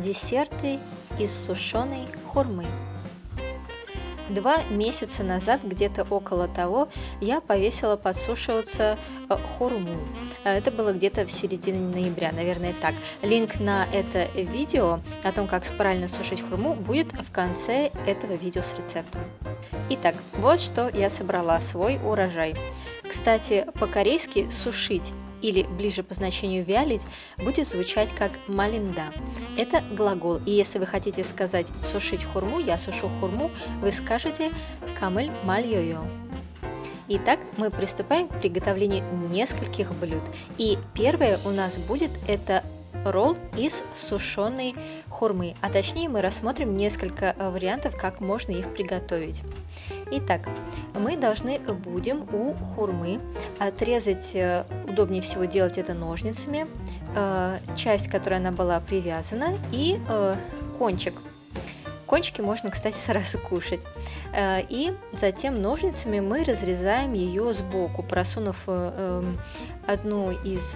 Десерты из сушеной хурмы. 2 месяца назад, где-то около того, я повесила подсушиваться хурму. Это было где-то в середине ноября, наверное, так. Линк на это видео о том, как правильно сушить хурму, будет в конце этого видео с рецептом. Итак, вот что я собрала, свой урожай. Кстати, по-корейски сушить или ближе по значению вялить будет звучать как малинда. Это глагол, и если вы хотите сказать сушить хурму, я сушу хурму, вы скажете камыль мальёё. Итак, мы приступаем к приготовлению нескольких блюд. И первое у нас будет это ролл из сушеной хурмы, а точнее мы рассмотрим несколько вариантов, как можно их приготовить. Итак, мы должны будем у хурмы отрезать, удобнее всего делать это ножницами, часть, которой она была привязана, и кончик. Кончики можно, кстати, сразу кушать. И затем ножницами мы разрезаем ее сбоку, просунув одну из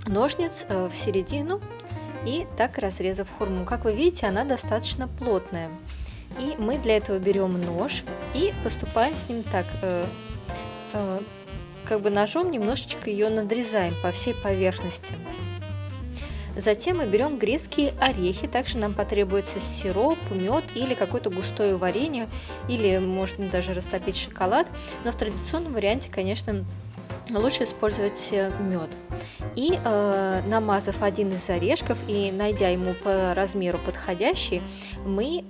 ножниц в середину и так разрезав хурму. Как вы видите, она достаточно плотная. И мы для этого берем нож и поступаем с ним так, как бы ножом немножечко ее надрезаем по всей поверхности. Затем мы берем грецкие орехи, также нам потребуется сироп, мед или какое-то густое варенье, или можно даже растопить шоколад, но в традиционном варианте, конечно, лучше использовать мед. И намазав один из орешков и найдя ему по размеру подходящий, мы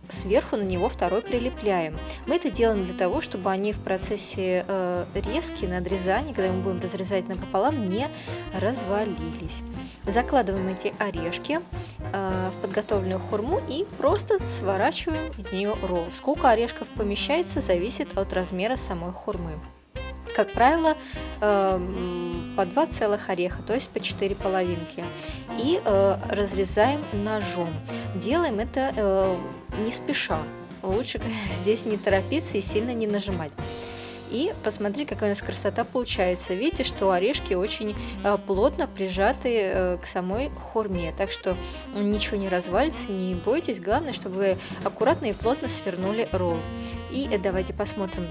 сверху на него второй прилепляем. Мы это делаем для того, чтобы они в процессе резки, надрезания, когда мы будем разрезать напополам, не развалились. Закладываем эти орешки в подготовленную хурму и просто сворачиваем из нее ролл. Сколько орешков помещается, зависит от размера самой хурмы. Как правило, по 2 целых ореха, то есть по 4 половинки. И разрезаем ножом. Делаем это не спеша. Лучше здесь не торопиться и сильно не нажимать. И посмотри, какая у нас красота получается. Видите, что орешки очень плотно прижаты к самой хурме. Так что ничего не развалится, не бойтесь. Главное, чтобы вы аккуратно и плотно свернули ролл. И давайте посмотрим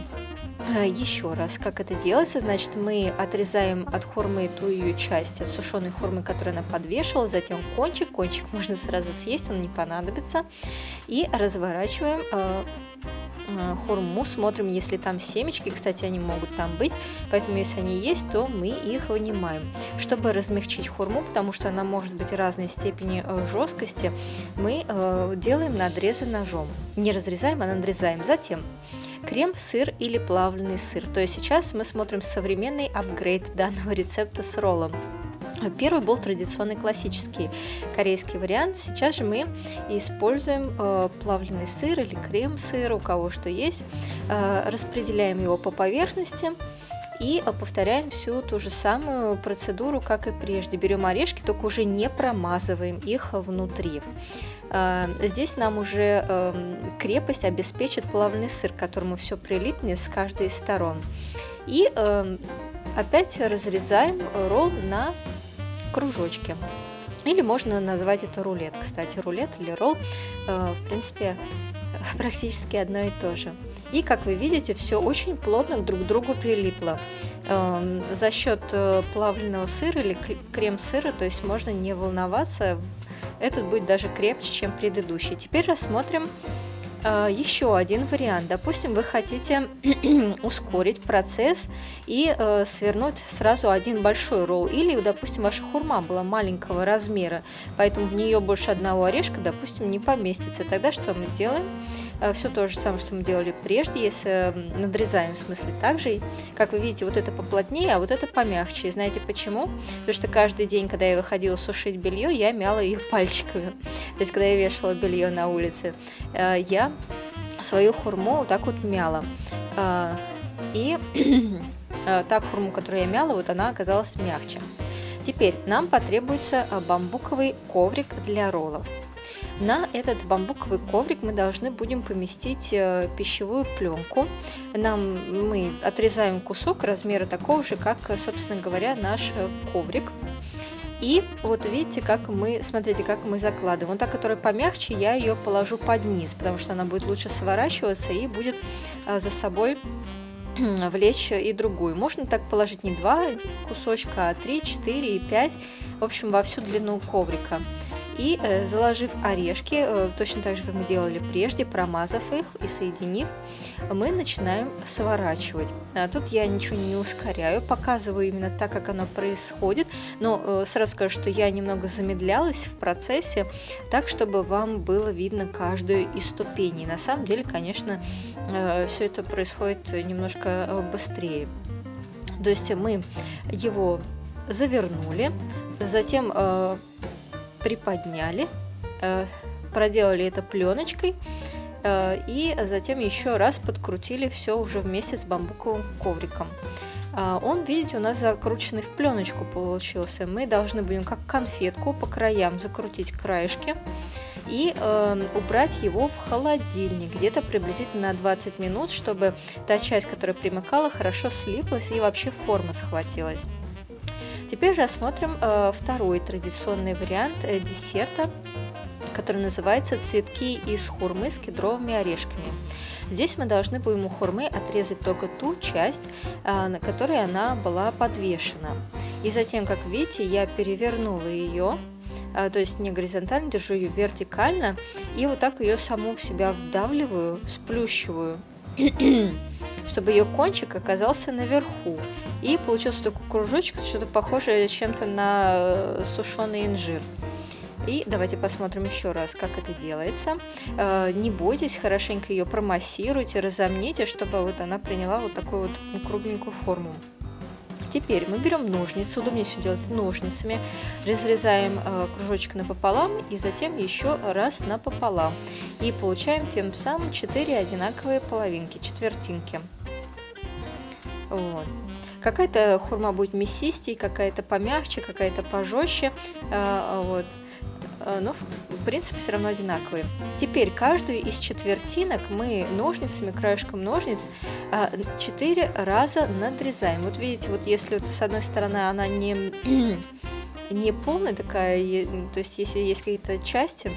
еще раз, как это делается. Значит, мы отрезаем от хурмы ту ее часть, от сушеной хурмы, которую она подвешивала, затем кончик можно сразу съесть, он не понадобится, и разворачиваем хурму, смотрим, если там семечки, кстати, они могут там быть, поэтому если они есть, то мы их вынимаем. Чтобы размягчить хурму, потому что она может быть разной степени жесткости, мы делаем надрезы ножом. Не разрезаем, а надрезаем. Затем крем, сыр или плавленый сыр. То есть сейчас мы смотрим современный апгрейд данного рецепта с роллом. Первый был традиционный классический корейский вариант. Сейчас же мы используем плавленый сыр или крем-сыр, у кого что есть. Распределяем его по поверхности и повторяем всю ту же самую процедуру, как и прежде. Берем орешки, только уже не промазываем их внутри. Здесь нам уже крепость обеспечит плавленый сыр, к которому все прилипнет с каждой из сторон. И опять разрезаем ролл на кружочки. Или можно назвать это рулет. Кстати, рулет или ролл, в принципе, практически одно и то же. И, как вы видите, все очень плотно друг к другу прилипло. За счет плавленного сыра или крем-сыра, то есть можно не волноваться, этот будет даже крепче, чем предыдущий. Теперь рассмотрим еще один вариант. Допустим, вы хотите ускорить процесс и свернуть сразу один большой ролл. Или, допустим, ваша хурма была маленького размера, поэтому в нее больше одного орешка, допустим, не поместится. Тогда что мы делаем? Все то же самое, что мы делали прежде, если надрезаем, в смысле, так же. Как вы видите, вот это поплотнее, а вот это помягче. И знаете почему? Потому что каждый день, когда я выходила сушить белье, я мяла ее пальчиками. То есть, когда я вешала белье на улице, я свою хурму вот так вот мяла. И та хурму, которую я мяла, вот она оказалась мягче. Теперь нам потребуется бамбуковый коврик для роллов. На этот бамбуковый коврик мы должны будем поместить пищевую пленку. Мы отрезаем кусок размера такого же, как, собственно говоря, наш коврик. И вот видите, смотрите, как мы закладываем. Вот та, которая помягче, я ее положу под низ, потому что она будет лучше сворачиваться и будет за собой влечь и другую. Можно так положить не 2 кусочка, а 3, 4 и 5, в общем, во всю длину коврика. И заложив орешки, точно так же, как мы делали прежде, промазав их и соединив, мы начинаем сворачивать. Тут я ничего не ускоряю, показываю именно так, как оно происходит, но сразу скажу, что я немного замедлялась в процессе, так, чтобы вам было видно каждую из ступеней. На самом деле, конечно, все это происходит немножко быстрее. То есть мы его завернули, затем приподняли, проделали это пленочкой и затем еще раз подкрутили все уже вместе с бамбуковым ковриком. Он, видите, у нас закрученный в пленочку получился. Мы должны будем как конфетку по краям закрутить краешки и убрать его в холодильник где-то приблизительно на 20 минут, чтобы та часть, которая примыкала, хорошо слиплась и вообще форма схватилась. Теперь рассмотрим второй традиционный вариант десерта, который называется цветки из хурмы с кедровыми орешками. Здесь мы должны будем у хурмы отрезать только ту часть, на которой она была подвешена. И затем, как видите, я перевернула ее, то есть не горизонтально, держу ее вертикально, и вот так ее саму в себя вдавливаю, сплющиваю, чтобы ее кончик оказался наверху. И получился такой кружочек, что-то похожее чем-то на сушеный инжир. И давайте посмотрим еще раз, как это делается. Не бойтесь, хорошенько ее промассируйте, разомните, чтобы вот она приняла вот такую вот кругленькую форму. Теперь мы берем ножницы, удобнее все делать ножницами, разрезаем кружочек напополам и затем еще раз напополам. И получаем тем самым 4 одинаковые половинки, четвертинки. Вот. Какая-то хурма будет мясистей, какая-то помягче, какая-то пожестче. Вот. Но в принципе все равно одинаковые. Теперь каждую из четвертинок мы ножницами, краешком ножниц 4 раза надрезаем. Вот видите, вот если вот с одной стороны она не полная такая, то есть если есть какие-то части,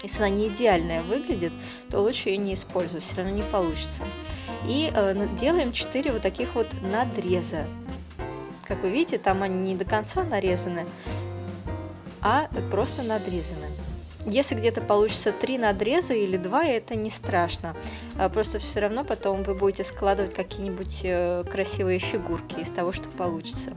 если она не идеальная выглядит, то лучше ее не использовать, все равно не получится. И делаем 4 вот таких вот надреза. Как вы видите, там они не до конца нарезаны, а просто надрезаны. Если где-то получится 3 надреза или 2, это не страшно. Просто все равно потом вы будете складывать какие-нибудь красивые фигурки из того, что получится.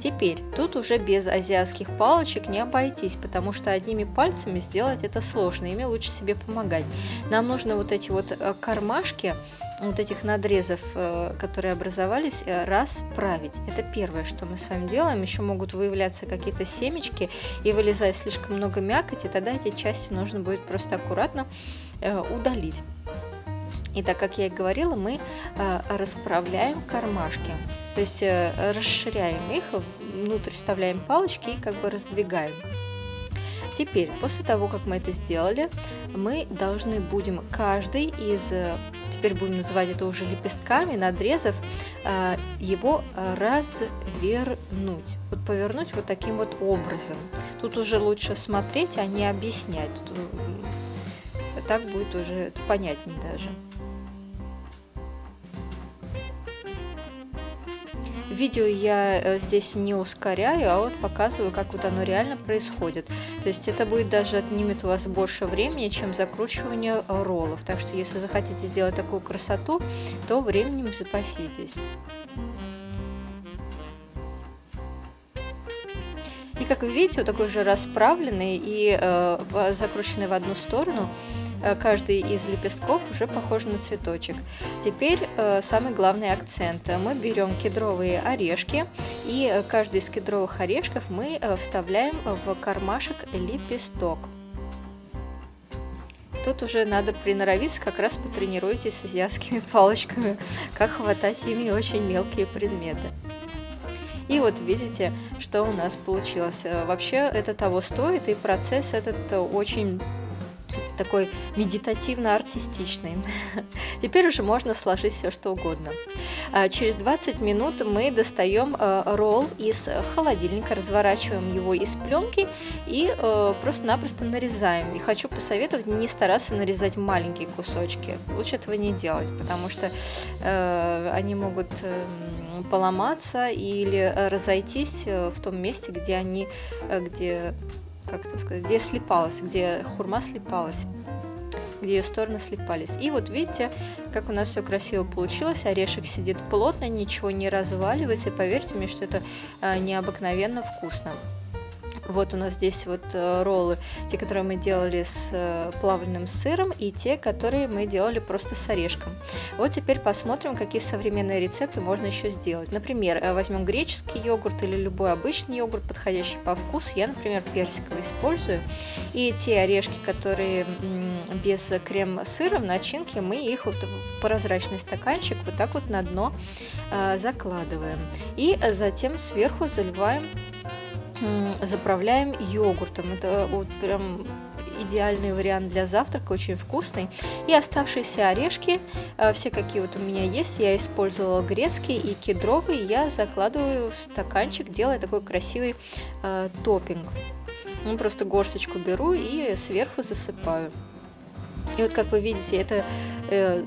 Теперь, тут уже без азиатских палочек не обойтись, потому что одними пальцами сделать это сложно, ими лучше себе помогать. Нам нужно вот эти вот кармашки, вот этих надрезов, которые образовались, расправить. Это первое, что мы с вами делаем. Еще могут выявляться какие-то семечки и вылезать слишком много мякоти, тогда эти части нужно будет просто аккуратно удалить. И так как я и говорила, мы расправляем кармашки, то есть расширяем их, внутрь вставляем палочки и как бы раздвигаем. Теперь, после того, как мы это сделали, мы должны будем каждый из, теперь будем называть это уже лепестками, надрезов, его развернуть. Вот повернуть вот таким вот образом. Тут уже лучше смотреть, а не объяснять. Тут, так будет уже понятнее даже. Видео я здесь не ускоряю, а вот показываю, как вот оно реально происходит. То есть это будет даже отнимет у вас больше времени, чем закручивание роллов. Так что если захотите сделать такую красоту, то временем запаситесь. И как вы видите, вот такой же расправленный и закрученный в одну сторону, каждый из лепестков уже похож на цветочек. Теперь самый главный акцент. Мы берем кедровые орешки, и каждый из кедровых орешков мы вставляем в кармашек лепесток. Тут уже надо приноровиться, как раз потренируйтесь с азиатскими палочками, как хватать ими очень мелкие предметы. И вот видите, что у нас получилось. Вообще это того стоит, и процесс этот очень такой медитативно-артистичный. Теперь уже можно сложить все что угодно. Через 20 минут мы достаем ролл из холодильника, разворачиваем его из пленки и просто-напросто нарезаем. И хочу посоветовать не стараться нарезать маленькие кусочки. Лучше этого не делать, потому что они могут поломаться или разойтись в том месте, где как это сказать, где слипалась, где хурма слипалась, где ее стороны слипались. И вот видите, как у нас все красиво получилось. Орешек сидит плотно, ничего не разваливается. И поверьте мне, что это необыкновенно вкусно. Вот у нас здесь вот роллы, те, которые мы делали с плавленным сыром, и те, которые мы делали просто с орешком. Вот теперь посмотрим, какие современные рецепты можно еще сделать. Например, возьмем греческий йогурт или любой обычный йогурт, подходящий по вкусу. Я, например, персиковый использую. И те орешки, которые без крем-сыра в начинке, мы их вот в прозрачный стаканчик вот так вот на дно закладываем. И затем сверху заправляем йогуртом. Это вот прям идеальный вариант для завтрака, очень вкусный. И оставшиеся орешки, все какие вот у меня есть, я использовала грецкий и кедровый, я закладываю в стаканчик, делая такой красивый топпинг. Просто горсточку беру и сверху засыпаю. И вот как вы видите, это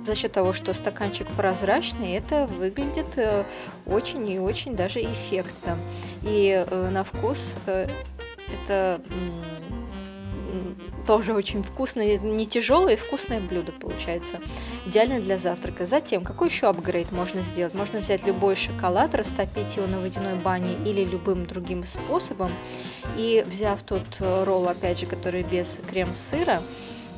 за счет того, что стаканчик прозрачный, это выглядит очень и очень даже эффектно. И на вкус это тоже очень вкусное, не тяжелое, вкусное блюдо получается. Идеально для завтрака. Затем, какой еще апгрейд можно сделать? Можно взять любой шоколад, растопить его на водяной бане или любым другим способом. И взяв тот ролл, опять же, который без крем-сыра,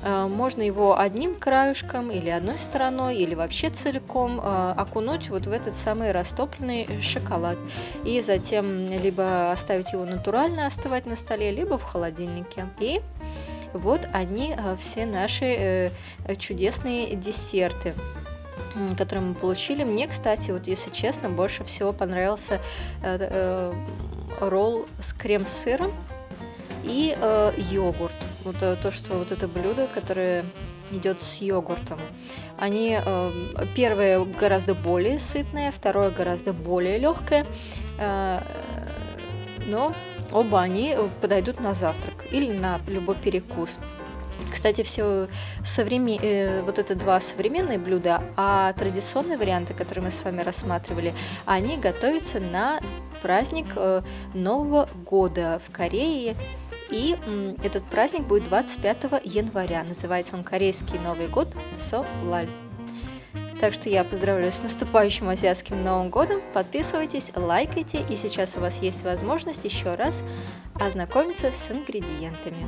можно его одним краюшком или одной стороной, или вообще целиком окунуть вот в этот самый растопленный шоколад. И затем либо оставить его натурально остывать на столе, либо в холодильнике. И вот они, все наши чудесные десерты, которые мы получили. Мне, кстати, вот если честно, больше всего понравился ролл с крем-сыром и йогурт. Вот то, что вот это блюдо, которое идет с йогуртом. Они первое гораздо более сытное, второе гораздо более легкое, но оба они подойдут на завтрак или на любой перекус. Кстати, все вот это два современные блюда, а традиционные варианты, которые мы с вами рассматривали, они готовятся на праздник Нового года в Корее. И этот праздник будет 25 января. Называется он Корейский Новый год Солаль. Так что я поздравляю с наступающим азиатским Новым годом. Подписывайтесь, лайкайте. И сейчас у вас есть возможность еще раз ознакомиться с ингредиентами.